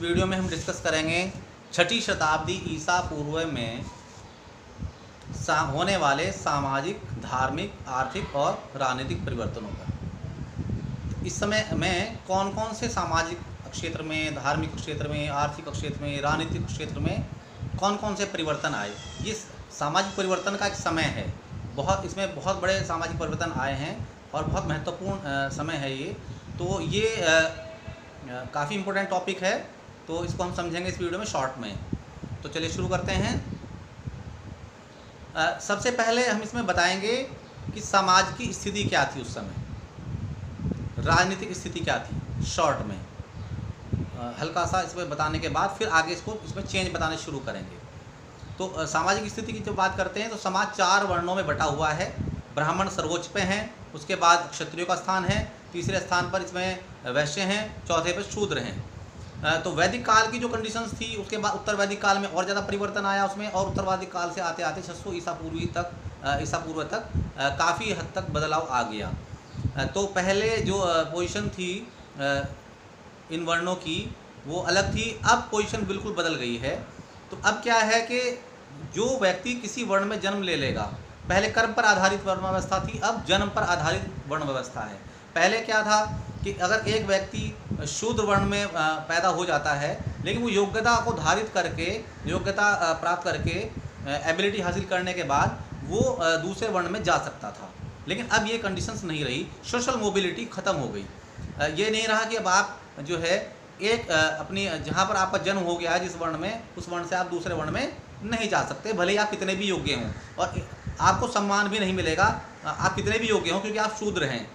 Video में हम discuss करेंगे 6ठी शताब्दी ईसा पूर्व में होने वाले सामाजिक, धार्मिक, आर्थिक और राजनीतिक परिवर्तनों पर। इस समय में कौन कौन से सामाजिक क्षेत्र में, धार्मिक क्षेत्र में, आर्थिक क्षेत्र में, राजनीतिक क्षेत्र में कौन कौन से परिवर्तन आए। ये सामाजिक परिवर्तन का एक समय है, इसमें बहुत बड़े सामाजिक परिवर्तन आए हैं और बहुत महत्वपूर्ण समय है ये। तो ये काफ़ी इम्पोर्टेंट टॉपिक है, तो इसको हम समझेंगे इस वीडियो में शॉर्ट में। तो चलिए शुरू करते हैं। सबसे पहले हम इसमें बताएंगे कि समाज की स्थिति क्या थी उस समय, राजनीतिक स्थिति क्या थी शॉर्ट में, हल्का सा इसमें बताने के बाद फिर आगे इसमें चेंज बताने शुरू करेंगे। तो सामाजिक स्थिति की जो बात करते हैं तो समाज 4 वर्णों में बटा हुआ है। ब्राह्मण सर्वोच्च पे हैं, उसके बाद क्षत्रियों का स्थान है, तीसरे स्थान पर इसमें वैश्य हैं, चौथे पर शूद्र हैं। तो वैदिक काल की जो कंडीशंस थी, उसके बाद उत्तर वैदिक काल में और ज़्यादा परिवर्तन आया उसमें, और उत्तर वैदिक काल से आते आते 600 ईसा पूर्व तक काफ़ी हद तक बदलाव आ गया। तो पहले जो पोजीशन थी इन वर्णों की वो अलग थी, अब पोजीशन बिल्कुल बदल गई है। तो अब क्या है कि जो व्यक्ति किसी वर्ण में जन्म ले लेगा, पहले कर्म पर आधारित वर्ण व्यवस्था थी, अब जन्म पर आधारित वर्ण व्यवस्था है। पहले क्या था कि अगर एक व्यक्ति शूद्र वर्ण में पैदा हो जाता है, लेकिन वो योग्यता को धारित करके, योग्यता प्राप्त करके, एबिलिटी हासिल करने के बाद वो दूसरे वर्ण में जा सकता था। लेकिन अब ये कंडीशंस नहीं रही, सोशल मोबिलिटी ख़त्म हो गई। ये नहीं रहा कि अब आप जो है एक अपनी जहाँ पर आपका जन्म हो गया है जिस वर्ण में, उस वर्ण से आप दूसरे वर्ण में नहीं जा सकते, भले ही आप कितने भी योग्य हों, और आपको सम्मान भी नहीं मिलेगा आप कितने भी योग्य हों, क्योंकि आप शूद्र हैं।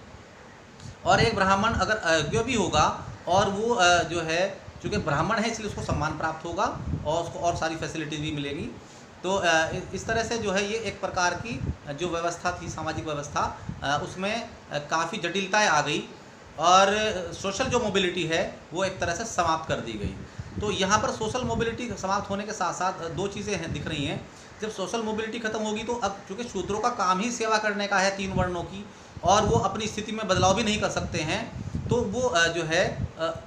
और एक ब्राह्मण अगर अयोग्य भी होगा और वो जो है चूँकि ब्राह्मण है इसलिए उसको सम्मान प्राप्त होगा और उसको और सारी फैसिलिटीज़ भी मिलेगी। तो इस तरह से जो है ये एक प्रकार की जो व्यवस्था थी, सामाजिक व्यवस्था, उसमें काफ़ी जटिलताएँ आ गई और सोशल जो मोबिलिटी है वो एक तरह से समाप्त कर दी गई। तो यहाँ पर सोशल मोबिलिटी समाप्त होने के साथ साथ 2 चीज़ें हैं दिख रही हैं। जब सोशल मोबिलिटी ख़त्म होगी तो अब चूँकि शूद्रों का काम ही सेवा करने का है 3 वर्णों की, और वो अपनी स्थिति में बदलाव भी नहीं कर सकते हैं, तो वो जो है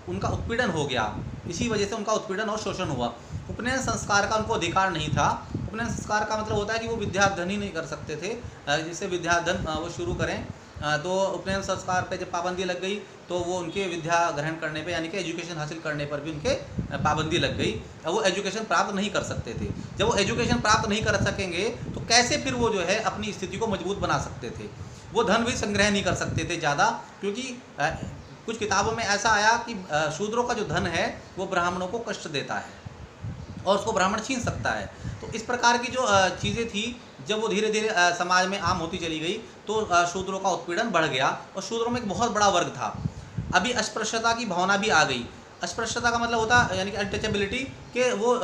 उनका उत्पीड़न हो गया। इसी वजह से उनका उत्पीड़न और शोषण हुआ। उपनयन संस्कार का उनको अधिकार नहीं था। उपनयन संस्कार का मतलब होता है कि वो विद्याधन ही नहीं कर सकते थे, जिससे विद्याधन वो शुरू करें। तो उपनयन संस्कार पे जब पाबंदी लग गई तो वो उनके विद्या ग्रहण करने पे, यानी कि एजुकेशन हासिल करने पर भी उनके पाबंदी लग गई। अब वो एजुकेशन प्राप्त नहीं कर सकते थे। जब वो एजुकेशन प्राप्त नहीं कर सकेंगे तो कैसे फिर वो जो है अपनी स्थिति को मजबूत बना सकते थे। वो धन भी संग्रह नहीं कर सकते थे ज़्यादा, क्योंकि कुछ किताबों में ऐसा आया कि शूद्रों का जो धन है वो ब्राह्मणों को कष्ट देता है और उसको ब्राह्मण छीन सकता है। तो इस प्रकार की जो चीज़ें थी, जब वो धीरे धीरे समाज में आम होती चली गई तो शूद्रों का उत्पीड़न बढ़ गया, और शूद्रों में एक बहुत बड़ा वर्ग था। अभी अस्पृश्यता की भावना भी आ गई। अस्पृश्यता का मतलब होता है यानी कि अनटचेबिलिटी, कि वो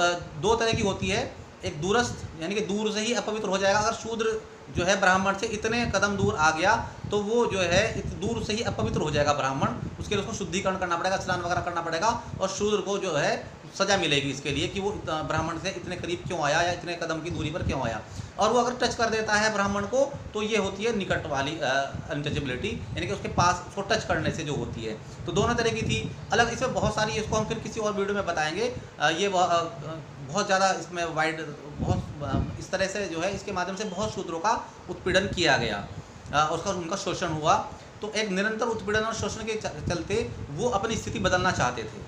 2 तरह की होती है। एक दूरस्थ, यानी कि दूर से ही अपवित्र हो जाएगा। अगर शूद्र जो है ब्राह्मण से इतने कदम दूर आ गया तो वो जो है दूर से ही अपवित्र हो जाएगा ब्राह्मण। उसके लिए उसको शुद्धिकरण करना पड़ेगा, स्नान वगैरह करना पड़ेगा, और शूद्र को जो है सज़ा मिलेगी इसके लिए कि वो ब्राह्मण से इतने करीब क्यों आया या इतने कदम की दूरी पर क्यों आया। और वो अगर टच कर देता है ब्राह्मण को तो ये होती है निकट वाली अनटचेबिलिटी, यानी कि उसके पास उसको टच करने से जो होती है। तो दोनों तरह की थी अलग। इसमें बहुत सारी, इसको हम फिर किसी और वीडियो में बताएंगे। ये बहुत ज़्यादा इसमें वाइड, बहुत इस तरह से जो है इसके माध्यम से बहुत शूद्रों का उत्पीड़न किया गया, उनका शोषण हुआ। तो एक निरंतर उत्पीड़न और शोषण के चलते वो अपनी स्थिति बदलना चाहते थे,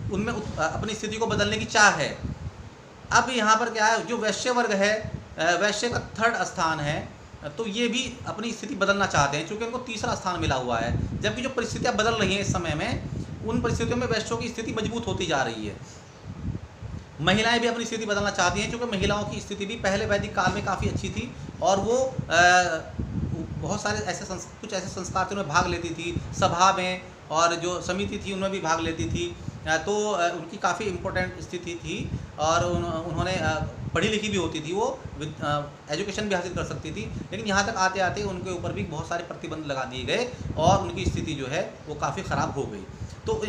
उनमें अपनी स्थिति को बदलने की चाह है। अब यहाँ पर क्या है, जो वैश्य वर्ग है, वैश्य का 3rd स्थान है, तो ये भी अपनी स्थिति बदलना चाहते हैं, क्योंकि उनको 3रा स्थान मिला हुआ है। जबकि जो परिस्थितियाँ बदल रही हैं इस समय में, उन परिस्थितियों में वैश्यों की स्थिति मजबूत होती जा रही है। महिलाएं भी अपनी स्थिति बदलना चाहती हैं, क्योंकि महिलाओं की स्थिति भी पहले वैदिक काल में काफ़ी अच्छी थी, और वो बहुत सारे कुछ ऐसे संस्कार थे उनमें भाग लेती थी, सभा में, और जो समिति थी उनमें भी भाग लेती थी। तो उनकी काफ़ी इम्पोर्टेंट स्थिति थी, और उन्होंने पढ़ी लिखी भी होती थी, वो एजुकेशन भी हासिल कर सकती थी। लेकिन यहाँ तक आते आते उनके ऊपर भी बहुत सारे प्रतिबंध लगा दिए गए और उनकी स्थिति जो है वो काफ़ी ख़राब हो गई। तो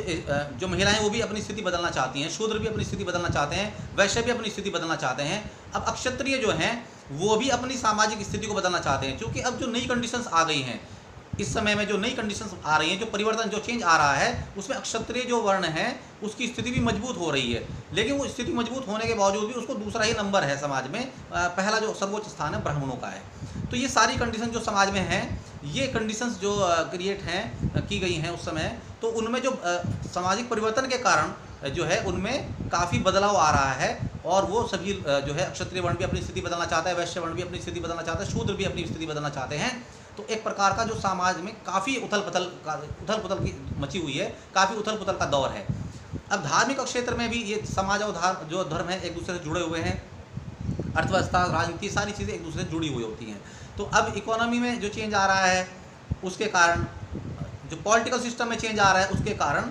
जो महिलाएं वो भी अपनी स्थिति बदलना चाहती हैं, शूद्र भी अपनी स्थिति बदलना चाहते हैं, वैश्य भी अपनी स्थिति बदलना चाहते हैं। अब अक्षत्रिय जो हैं वो भी अपनी सामाजिक स्थिति को बदलना चाहते हैं, क्योंकि अब जो नई कंडीशंस आ गई हैं, इस समय में जो नई कंडीशंस आ रही हैं, जो परिवर्तन, जो चेंज आ रहा है, उसमें अक्षत्रिय जो वर्ण है उसकी स्थिति भी मजबूत हो रही है। लेकिन वो स्थिति मजबूत होने के बावजूद भी उसको दूसरा ही नंबर है समाज में, पहला जो सर्वोच्च स्थान है ब्राह्मणों का है। तो ये सारी कंडीशन जो समाज में हैं, ये कंडीशंस जो क्रिएट हैं, की गई हैं उस समय, तो उनमें जो सामाजिक परिवर्तन के कारण जो है उनमें काफ़ी बदलाव आ रहा है। और वो सभी जो है क्षत्रिय वर्ण भी अपनी स्थिति बदलना चाहता है, वैश्य वर्ण भी अपनी स्थिति बदलना चाहता है, शूद्र भी अपनी स्थिति बदलना चाहते हैं। तो एक प्रकार का जो समाज में काफ़ी उथल पुथल की मची हुई है, काफ़ी उथल पुथल का दौर है। अब धार्मिक क्षेत्र में भी ये समाज और जो धर्म है एक दूसरे से जुड़े हुए हैं, अर्थव्यवस्था, राजनीति, सारी चीज़ें एक दूसरे से जुड़ी हुई होती हैं। तो अब इकोनॉमी में जो चेंज आ रहा है उसके कारण, जो पॉलिटिकल सिस्टम में चेंज आ रहा है उसके कारण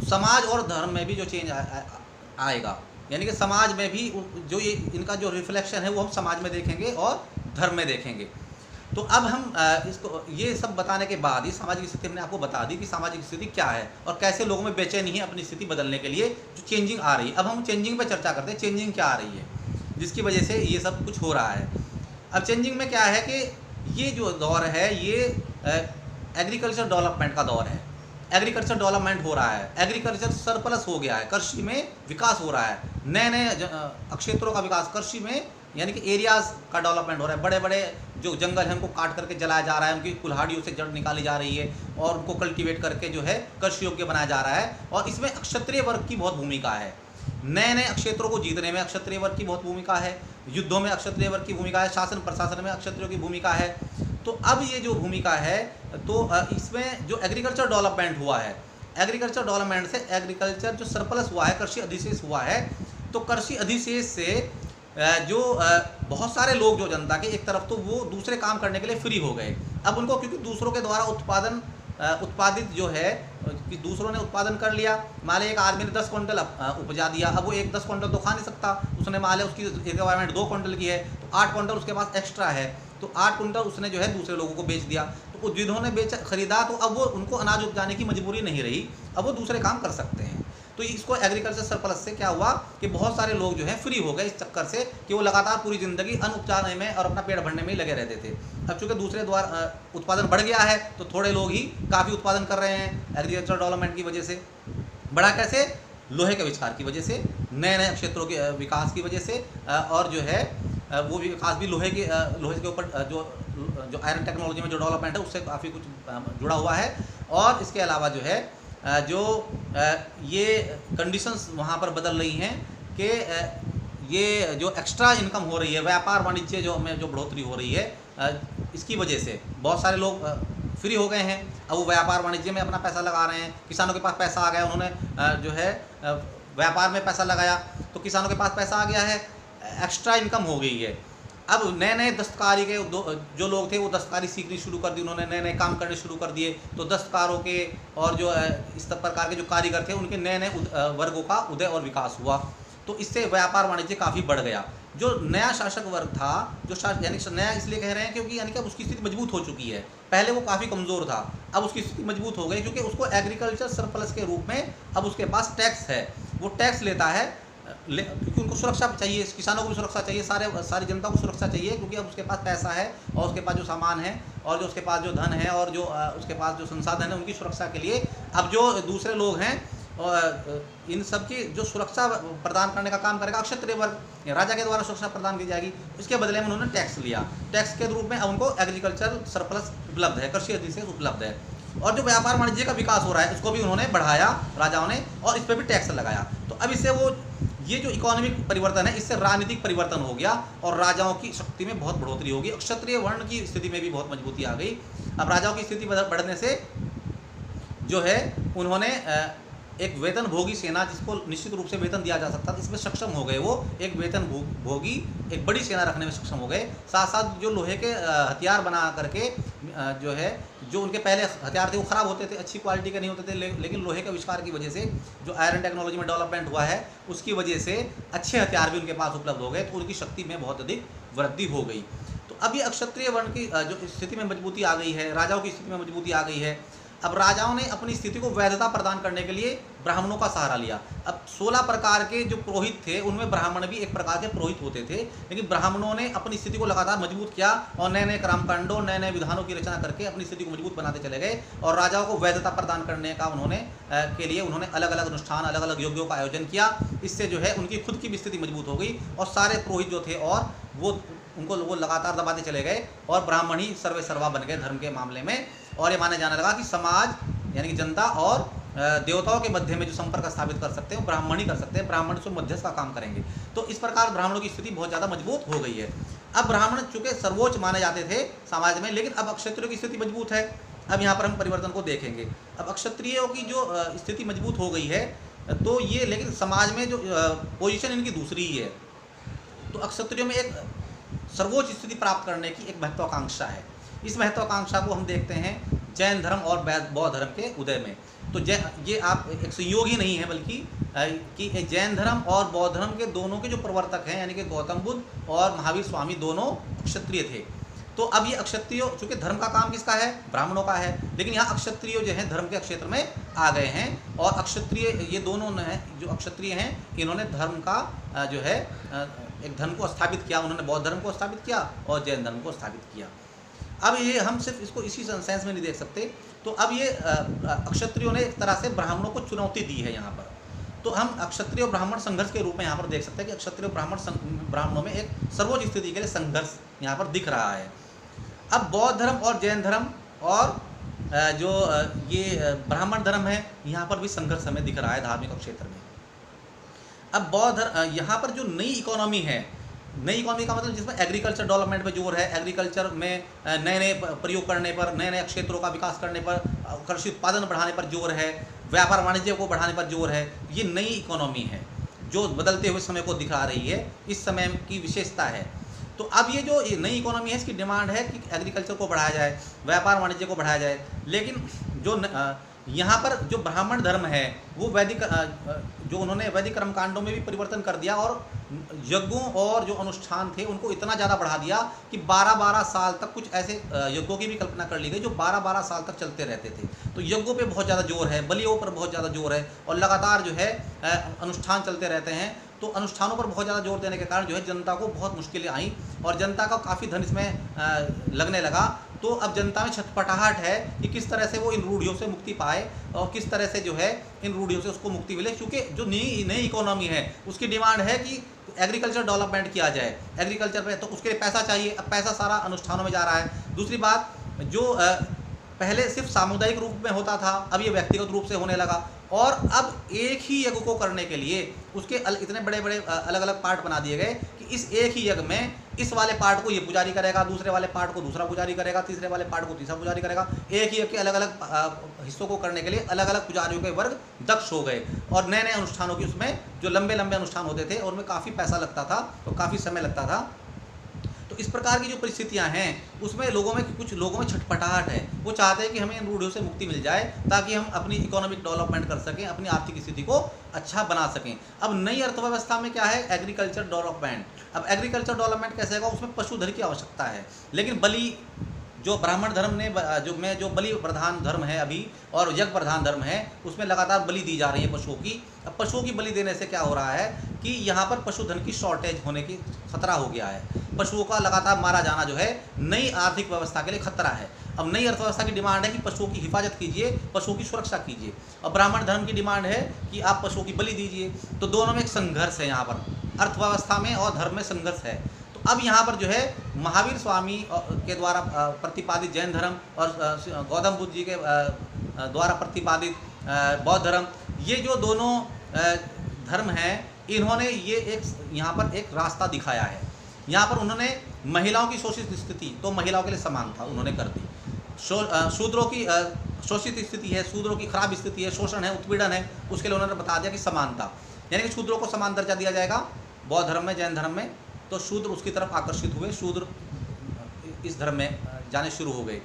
समाज और धर्म में भी जो चेंज आएगा, यानी कि समाज में भी जो ये इनका जो रिफ्लेक्शन है वो हम समाज में देखेंगे और धर्म में देखेंगे। तो अब हम इसको ये सब बताने के बाद, ये सामाजिक स्थिति हमने आपको बता दी कि सामाजिक स्थिति क्या है और कैसे लोगों में बेचैनी है अपनी स्थिति बदलने के लिए, जो चेंजिंग आ रही है। अब हम चेंजिंग पे चर्चा करते हैं, चेंजिंग क्या आ रही है जिसकी वजह से ये सब कुछ हो रहा है। अब चेंजिंग में क्या है कि ये जो दौर है ये एग्रीकल्चर डेवलपमेंट का दौर है। एग्रीकल्चर डेवलपमेंट हो रहा है, एग्रीकल्चर सरप्लस हो गया है, कृषि में विकास हो रहा है, नए नए क्षेत्रों का विकास कृषि में, यानी कि एरियाज़ का डेवलपमेंट हो रहा है। बड़े बड़े जो जंगल हैं उनको काट करके जलाया जा रहा है, उनकी कुल्हाड़ियों से जड़ निकाली जा रही है और उनको कल्टीवेट करके जो है कृषि योग्य बनाया जा रहा है। और इसमें क्षत्रिय वर्ग की बहुत भूमिका है, नए नए क्षेत्रों को जीतने में क्षत्रिय वर्ग की बहुत भूमिका है, युद्धों में क्षत्रिय वर्ग की भूमिका है, शासन प्रशासन में क्षत्रियों की भूमिका है। तो अब ये जो भूमिका है, तो इसमें जो एग्रीकल्चर डेवलपमेंट हुआ है, एग्रीकल्चर डेवलपमेंट से एग्रीकल्चर जो सरप्लस हुआ है, कृषि अधिशेष हुआ है, तो कृषि अधिशेष से जो बहुत सारे लोग, जो जनता के एक तरफ, तो वो दूसरे काम करने के लिए फ्री हो गए। अब उनको, क्योंकि दूसरों के द्वारा उत्पादित जो है कि दूसरों ने उत्पादन कर लिया, मान लिया एक आदमी ने 10 क्विंटल उपजा दिया, अब वो 10 क्विंटल तो खा नहीं सकता, उसने मान लिया उसकी रिक्वायरमेंट 2 क्विंटल की है, तो 8 क्विंटल उसके पास एक्स्ट्रा है, तो 8 क्विंटल उसने जो है दूसरे लोगों को बेच दिया। तो जिन्होंने खरीदा, तो अब वो उनको अनाज उपजाने की मजबूरी नहीं रही, अब वो दूसरे काम कर सकते हैं। तो इसको एग्रीकल्चर सरप्लस से क्या हुआ कि बहुत सारे लोग जो हैं फ्री हो गए इस चक्कर से कि वो लगातार पूरी ज़िंदगी अन्न उपजाने में और अपना पेट भरने में ही लगे रहते थे। अब चूँकि दूसरे द्वारा उत्पादन बढ़ गया है, तो थोड़े लोग ही काफ़ी उत्पादन कर रहे हैं एग्रीकल्चर डेवलपमेंट की वजह से। बढ़ा कैसे? लोहे के आविष्कार की वजह से, नए नए क्षेत्रों के विकास की वजह से, और जो है वो विकास भी लोहे के ऊपर जो आयरन टेक्नोलॉजी में जो डेवलपमेंट है उससे काफ़ी कुछ जुड़ा हुआ है। और इसके अलावा जो है जो ये कंडीशंस वहाँ पर बदल रही हैं कि ये जो एक्स्ट्रा इनकम हो रही है, व्यापार वाणिज्य जो में जो बढ़ोतरी हो रही है, इसकी वजह से बहुत सारे लोग फ्री हो गए हैं। अब वो व्यापार वाणिज्य में अपना पैसा लगा रहे हैं। किसानों के पास पैसा आ गया, उन्होंने जो है व्यापार में पैसा लगाया, तो किसानों के पास पैसा आ गया है, एक्स्ट्रा इनकम हो गई है। अब नए नए दस्तकारी के जो लोग थे वो दस्तकारी सीखनी शुरू कर दी, उन्होंने नए नए काम करने शुरू कर दिए। तो दस्तकारों के और जो इस प्रकार के जो कारीगर थे उनके नए नए वर्गों का उदय और विकास हुआ। तो इससे व्यापार वाणिज्य काफ़ी बढ़ गया। जो नया शासक वर्ग था, जो यानी नया इसलिए कह रहे हैं क्योंकि यानी कि अब उसकी स्थिति मजबूत हो चुकी है। पहले वो काफ़ी कमज़ोर था, अब उसकी स्थिति मजबूत हो गई क्योंकि उसको एग्रीकल्चर सरप्लस के रूप में अब उसके पास टैक्स है, वो टैक्स लेता है, क्योंकि उनको सुरक्षा चाहिए, किसानों को भी सुरक्षा चाहिए, सारी जनता को सुरक्षा चाहिए, क्योंकि अब उसके पास पैसा है और उसके पास जो सामान है और जो उसके पास जो धन है और जो उसके पास जो संसाधन है, उनकी सुरक्षा के लिए अब जो दूसरे लोग हैं इन सब की जो सुरक्षा प्रदान करने का काम करेगा क्षत्रिय वर्ग, राजा के द्वारा सुरक्षा प्रदान की जाएगी। इसके बदले में उन्होंने टैक्स लिया, टैक्स के रूप में अब उनको एग्रीकल्चर सरप्लस उपलब्ध है, कृषि अधिशेष उपलब्ध है। और जो व्यापार वाणिज्य का विकास हो रहा है उसको भी उन्होंने बढ़ाया राजाओं ने, और इस पर भी टैक्स लगाया। तो अब इससे वो ये जो इकोनॉमिक परिवर्तन है, इससे राजनीतिक परिवर्तन हो गया और राजाओं की शक्ति में बहुत बढ़ोतरी होगी। क्षत्रिय वर्ण की स्थिति में भी बहुत मजबूती आ गई। अब राजाओं की स्थिति बढ़ने से जो है उन्होंने एक वेतन भोगी सेना, जिसको निश्चित रूप से वेतन दिया जा सकता था, इसमें सक्षम हो गए। वो एक वेतन भोगी एक बड़ी सेना रखने में सक्षम हो गए। साथ साथ जो लोहे के हथियार बना करके जो है, जो उनके पहले हथियार थे वो ख़राब होते थे, अच्छी क्वालिटी के नहीं होते थे, लेकिन लोहे के आविष्कार की वजह से, जो आयरन टेक्नोलॉजी में डेवलपमेंट हुआ है उसकी वजह से अच्छे हथियार भी उनके पास उपलब्ध हो गए, तो उनकी शक्ति में बहुत अधिक वृद्धि हो गई। तो अब ये अक्षत्रिय वर्ण की जो स्थिति में मजबूती आ गई है, राजाओं की स्थिति में मजबूती आ गई है। अब राजाओं ने अपनी स्थिति को वैधता प्रदान करने के लिए ब्राह्मणों का सहारा लिया। अब 16 प्रकार के जो पुरोहित थे उनमें ब्राह्मण भी एक प्रकार के पुरोहित होते थे, लेकिन ब्राह्मणों ने अपनी स्थिति को लगातार मजबूत किया और नए नए कर्मकांडों, नए नए विधानों की रचना करके अपनी स्थिति को मजबूत बनाते चले गए। और राजाओं को वैधता प्रदान करने का के लिए उन्होंने अलग अलग अनुष्ठान, अलग अलग यज्ञों का आयोजन किया। इससे जो है उनकी खुद की भी स्थिति मजबूत हो गई और सारे पुरोहित जो थे और वो लगातार दबाते चले गए और ब्राह्मण ही सर्वे सर्वा बन गए धर्म के मामले में। और ये माना जाने लगा कि समाज यानी कि जनता और देवताओं के मध्य में जो संपर्क स्थापित कर सकते हैं वो ब्राह्मण ही कर सकते हैं, ब्राह्मण से मध्यस्थ का काम करेंगे। तो इस प्रकार ब्राह्मणों की स्थिति बहुत ज़्यादा मजबूत हो गई है। अब ब्राह्मण चूँकि सर्वोच्च माने जाते थे समाज में, लेकिन अब क्षत्रियों की स्थिति मजबूत है। अब यहाँ पर हम परिवर्तन को देखेंगे। अब क्षत्रियों की जो स्थिति मजबूत हो गई है, तो ये लेकिन समाज में जो पोजीशन इनकी दूसरी ही है। तो क्षत्रियों में एक सर्वोच्च स्थिति प्राप्त करने की एक महत्वाकांक्षा है। इस महत्वाकांक्षा को हम देखते हैं जैन धर्म और बौद्ध धर्म के उदय में। तो ये आप एक संयोग ही नहीं है, बल्कि कि जैन धर्म और बौद्ध धर्म के दोनों के जो प्रवर्तक हैं यानी कि गौतम बुद्ध और महावीर स्वामी दोनों क्षत्रिय थे। तो अब ये अक्षत्रिय, चूँकि धर्म का काम किसका है? ब्राह्मणों का है, लेकिन यहाँ अक्षत्रिय जो है धर्म के क्षेत्र में आ गए हैं। और अक्षत्रिय ये दोनों जो अक्षत्रिय हैं इन्होंने धर्म का जो है एक धर्म को स्थापित किया। उन्होंने बौद्ध धर्म को स्थापित किया और जैन धर्म को स्थापित किया। अब ये हम सिर्फ इसको इसी सेंस में नहीं देख सकते। तो अब ये अक्षत्रियों ने एक तरह से ब्राह्मणों को चुनौती दी है यहाँ पर। तो हम क्षत्रिय और ब्राह्मण संघर्ष के रूप में यहाँ पर देख सकते हैं कि क्षत्रिय और ब्राह्मणों में एक सर्वोच्च स्थिति के लिए संघर्ष यहाँ पर दिख रहा है। अब बौद्ध धर्म और जैन धर्म और जो ये ब्राह्मण धर्म है, यहाँ पर भी संघर्ष हमें दिख रहा है धार्मिक क्षेत्र में। अब बौद्ध यहाँ पर जो नई इकोनॉमी है, नई इकोनॉमी का मतलब जिसमें एग्रीकल्चर डेवलपमेंट पे जोर है, एग्रीकल्चर में नए नए प्रयोग करने पर, नए नए क्षेत्रों का विकास करने पर, कृषि उत्पादन बढ़ाने पर जोर है, व्यापार वाणिज्य को बढ़ाने पर जोर है। ये नई इकोनॉमी है जो बदलते हुए समय को दिखा रही है, इस समय की विशेषता है। तो अब ये जो नई इकोनॉमी है इसकी डिमांड है कि एग्रीकल्चर को बढ़ाया जाए, व्यापार वाणिज्य को बढ़ाया जाए। लेकिन जो यहाँ पर जो ब्राह्मण धर्म है वो वैदिक जो उन्होंने वैदिक कर्मकांडों में भी परिवर्तन कर दिया और यज्ञों और जो अनुष्ठान थे उनको इतना ज़्यादा बढ़ा दिया कि 12-12 साल तक कुछ ऐसे यज्ञों की भी कल्पना कर ली गई जो 12-12 साल तक चलते रहते थे। तो यज्ञों पे बहुत ज़्यादा जोर है, बलियों पर बहुत ज़्यादा जोर है और लगातार जो है अनुष्ठान चलते रहते हैं। तो अनुष्ठानों पर बहुत ज़्यादा जोर देने के कारण जो है जनता को बहुत मुश्किलें आई और जनता का काफ़ी धन इसमें लगने लगा। तो अब जनता में छटपटाहट है कि किस तरह से वो इन रूढ़ियों से मुक्ति पाए और किस तरह से जो है इन रूढ़ियों से उसको मुक्ति मिले, क्योंकि जो नई इकोनॉमी है उसकी डिमांड है कि एग्रीकल्चर डेवलपमेंट किया जाए। एग्रीकल्चर पे तो उसके लिए पैसा चाहिए, अब पैसा सारा अनुष्ठानों में जा रहा है। दूसरी बात, जो पहले सिर्फ सामुदायिक रूप में होता था अब ये व्यक्तिगत रूप से होने लगा और अब एक ही यज्ञ को करने के लिए उसके इतने बड़े बड़े अलग अलग पार्ट बना दिए गए कि इस एक ही यज्ञ में इस वाले पार्ट को ये पुजारी करेगा, दूसरे वाले पार्ट को दूसरा पुजारी करेगा, तीसरे वाले पार्ट को तीसरा पुजारी करेगा। एक ही यज्ञ के अलग अलग हिस्सों को करने के लिए अलग अलग पुजारियों के वर्ग दक्ष हो गए और नए नए अनुष्ठानों की उसमें जो लंबे लंबे अनुष्ठान होते थे और उनमें काफ़ी पैसा लगता था और काफ़ी समय लगता था। तो इस प्रकार की जो परिस्थितियां हैं उसमें कुछ लोगों में छटपटाहट है। वो चाहते हैं कि हमें इन रूढ़ियों से मुक्ति मिल जाए ताकि हम अपनी इकोनॉमिक डेवलपमेंट कर सकें, अपनी आर्थिक स्थिति को अच्छा बना सकें। अब नई अर्थव्यवस्था में क्या है? Agriculture development. अब एग्रीकल्चर डेवलपमेंट कैसे होगा? उसमें पशुधन की आवश्यकता है, लेकिन बलि जो ब्राह्मण धर्म ने जो बलि प्रधान धर्म है अभी और यज्ञ प्रधान धर्म है उसमें लगातार बलि दी जा रही है पशुओं की। अब पशुओं की बलि देने से क्या हो रहा है कि यहाँ पर पशुधन की शॉर्टेज होने की खतरा हो गया है। पशुओं का लगातार मारा जाना जो है नई आर्थिक व्यवस्था के लिए खतरा है। अब नई अर्थव्यवस्था की डिमांड है कि पशुओं की हिफाजत कीजिए, पशुओं की सुरक्षा कीजिए, और ब्राह्मण धर्म की डिमांड है कि आप पशुओं की बलि दीजिए। तो दोनों में एक संघर्ष है, यहाँ पर अर्थव्यवस्था में और धर्म में संघर्ष है। तो अब यहाँ पर जो है महावीर स्वामी के द्वारा प्रतिपादित जैन धर्म और गौतम बुद्ध जी के द्वारा प्रतिपादित बौद्ध धर्म, ये जो दोनों धर्म हैं इन्होंने ये एक यहाँ पर एक रास्ता दिखाया है। यहाँ पर उन्होंने महिलाओं की शोषित स्थिति तो महिलाओं के लिए समानता उन्होंने कर दी। शूद्रों की शोषित स्थिति है, शूद्रों की खराब स्थिति है, शोषण है, उत्पीड़न है, उसके लिए उन्होंने बता दिया कि समानता, यानी कि शूद्रों को समान दर्जा दिया जाएगा। बौद्ध धर्म में, जैन धर्म में तो शूद्र उसकी तरफ आकर्षित हुए, शूद्र इस धर्म में जाने शुरू हो गए।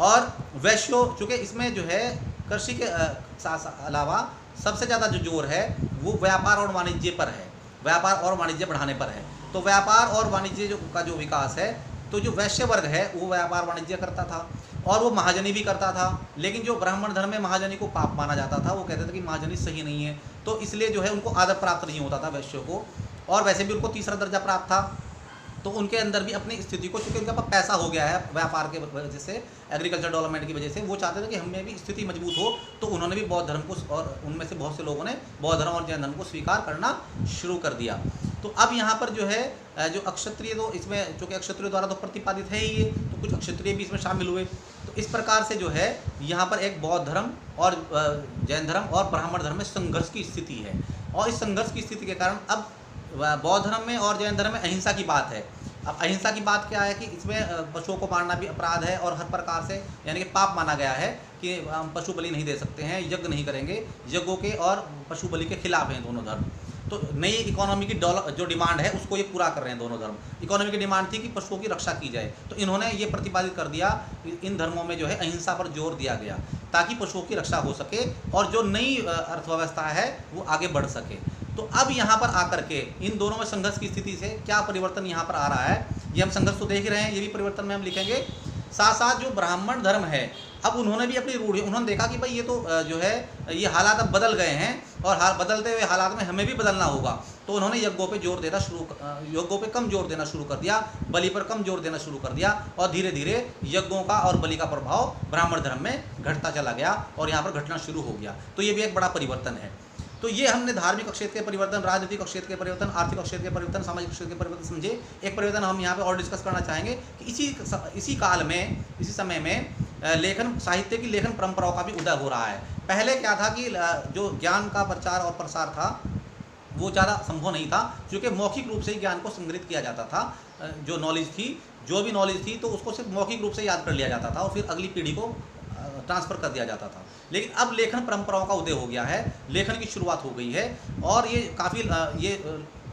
और वैश्यों, चूँकि इसमें जो है कृषि के अलावा सबसे ज़्यादा जो जोर है वो व्यापार और वाणिज्य पर है, व्यापार और वाणिज्य बढ़ाने पर है। तो व्यापार और वाणिज्य का जो विकास है तो जो वैश्य वर्ग है वो व्यापार वाणिज्य करता था और वो महाजनी भी करता था, लेकिन जो ब्राह्मण धर्म में महाजनी को पाप माना जाता था, वो कहते थे कि महाजनी सही नहीं है, तो इसलिए जो है उनको आदर प्राप्त नहीं होता था वैश्यों को, और वैसे भी उनको तीसरा दर्जा प्राप्त था। तो उनके अंदर भी अपनी स्थिति को, चूँकि उनके पास पैसा हो गया है व्यापार के वजह से, एग्रीकल्चर डेवलपमेंट की वजह से, वो चाहते थे कि हमें भी स्थिति मजबूत हो, तो उन्होंने भी बौद्ध धर्म को, और उनमें से बहुत से लोगों ने बौद्ध धर्म और जैन धर्म को स्वीकार करना शुरू कर दिया। तो अब यहाँ पर जो है जो अक्षत्रिय, तो इसमें चूँकि अक्षत्रिय द्वारा तो प्रतिपादित है ही ये, तो कुछ अक्षत्रिय भी इसमें शामिल हुए। तो इस प्रकार से जो है यहाँ पर एक बौद्ध धर्म और जैन धर्म और ब्राह्मण धर्म में संघर्ष की स्थिति है, और इस संघर्ष की स्थिति के कारण अब बौद्ध धर्म में और जैन धर्म में अहिंसा की बात है। अब अहिंसा की बात क्या है कि इसमें पशुओं को मारना भी अपराध है, और हर प्रकार से यानी कि पाप माना गया है कि हम पशु बलि नहीं दे सकते हैं, यज्ञ नहीं करेंगे, यज्ञों के और पशु बलि के खिलाफ हैं दोनों धर्म। तो नई इकोनॉमी की जो डिमांड है उसको ये पूरा कर रहे हैं दोनों धर्म। इकोनॉमी की डिमांड थी कि पशुओं की रक्षा की जाए, तो इन्होंने ये प्रतिपादित कर दिया, इन धर्मों में जो है अहिंसा पर जोर दिया गया ताकि पशुओं की रक्षा हो सके और जो नई अर्थव्यवस्था है वो आगे बढ़ सके। तो अब यहाँ पर आकर के इन दोनों में संघर्ष की स्थिति से क्या परिवर्तन यहाँ पर आ रहा है, ये हम संघर्ष तो देख ही रहे हैं, ये भी परिवर्तन में हम लिखेंगे। साथ साथ जो ब्राह्मण धर्म है, अब उन्होंने भी अपनी रूढ़ी, उन्होंने देखा कि भाई ये तो जो है ये हालात अब बदल गए हैं, और बदलते हुए हालात में हमें भी बदलना होगा, तो उन्होंने यज्ञों पे जोर देना यज्ञों पे कम जोर देना शुरू कर दिया, बलि पर कम जोर देना शुरू कर दिया, और धीरे धीरे यज्ञों का और बलि का प्रभाव ब्राह्मण धर्म में घटता चला गया और यहाँ पर घटना शुरू हो गया। तो ये भी एक बड़ा परिवर्तन है। तो ये हमने धार्मिक क्षेत्र के परिवर्तन, राजनीतिक क्षेत्र के परिवर्तन, आर्थिक क्षेत्र के परिवर्तन, सामाजिक क्षेत्र के परिवर्तन समझे। एक परिवर्तन हम यहाँ पे और डिस्कस करना चाहेंगे कि इसी काल में, इसी समय में लेखन साहित्य की लेखन परंपराओं का भी उदय हो रहा है। पहले क्या था कि जो ज्ञान का प्रचार और प्रसार था वो ज़्यादा संभव नहीं था, क्योंकि मौखिक रूप से ही ज्ञान को संग्रहित किया जाता था। जो नॉलेज थी, जो भी नॉलेज थी, तो उसको सिर्फ मौखिक रूप से याद कर लिया जाता था और फिर अगली पीढ़ी को ट्रांसफ़र कर दिया जाता था। लेकिन अब लेखन परंपराओं का उदय हो गया है, लेखन की शुरुआत हो गई है, और ये काफ़ी ये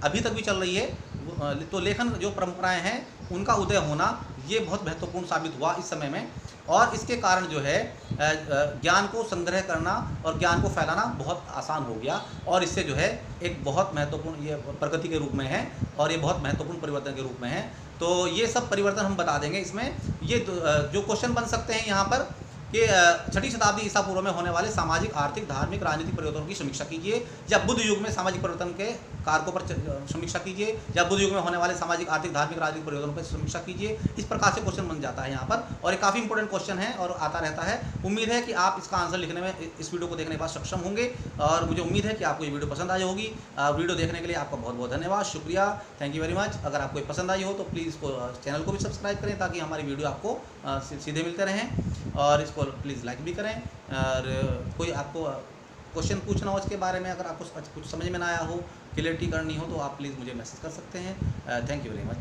अभी तक भी चल रही है। तो लेखन जो परंपराएं हैं उनका उदय होना ये बहुत महत्वपूर्ण साबित हुआ इस समय में, और इसके कारण जो है ज्ञान को संग्रह करना और ज्ञान को फैलाना बहुत आसान हो गया, और इससे जो है एक बहुत महत्वपूर्ण ये प्रगति के रूप में है और ये बहुत महत्वपूर्ण परिवर्तन के रूप में है। तो ये सब परिवर्तन हम बता देंगे इसमें। ये जो क्वेश्चन बन सकते हैं यहाँ पर कि 6वीं शताब्दी ईसा पूर्व में होने वाले सामाजिक, आर्थिक, धार्मिक, राजनीतिक परिवर्तनों की समीक्षा कीजिए, या बुद्ध युग में सामाजिक परिवर्तन के कारकों पर समीक्षा कीजिए, या बुद्ध युग में होने वाले सामाजिक, आर्थिक, धार्मिक, राजनीतिक परिवर्तनों पर समीक्षा कीजिए। इस प्रकार से क्वेश्चन बन जाता है यहाँ पर, और ये काफ़ी इंपॉर्टेंट क्वेश्चन है और आता रहता है। उम्मीद है कि आप इसका आंसर लिखने में इस वीडियो को देखने के बाद सक्षम होंगे, और मुझे उम्मीद है कि आपको ये वीडियो पसंद आई होगी। वीडियो देखने के लिए आपका बहुत बहुत धन्यवाद, शुक्रिया, थैंक यू वेरी मच। अगर आपको ये पसंद आई हो तो प्लीज़ चैनल को भी सब्सक्राइब करें ताकि हमारी वीडियो आपको सीधे मिलते रहें, और इसको प्लीज़ लाइक भी करें। और कोई आपको क्वेश्चन पूछना हो इसके बारे में, अगर आपको कुछ समझ में ना आया हो, क्लियरिटी करनी हो, तो आप प्लीज़ मुझे मैसेज कर सकते हैं। Thank you very much.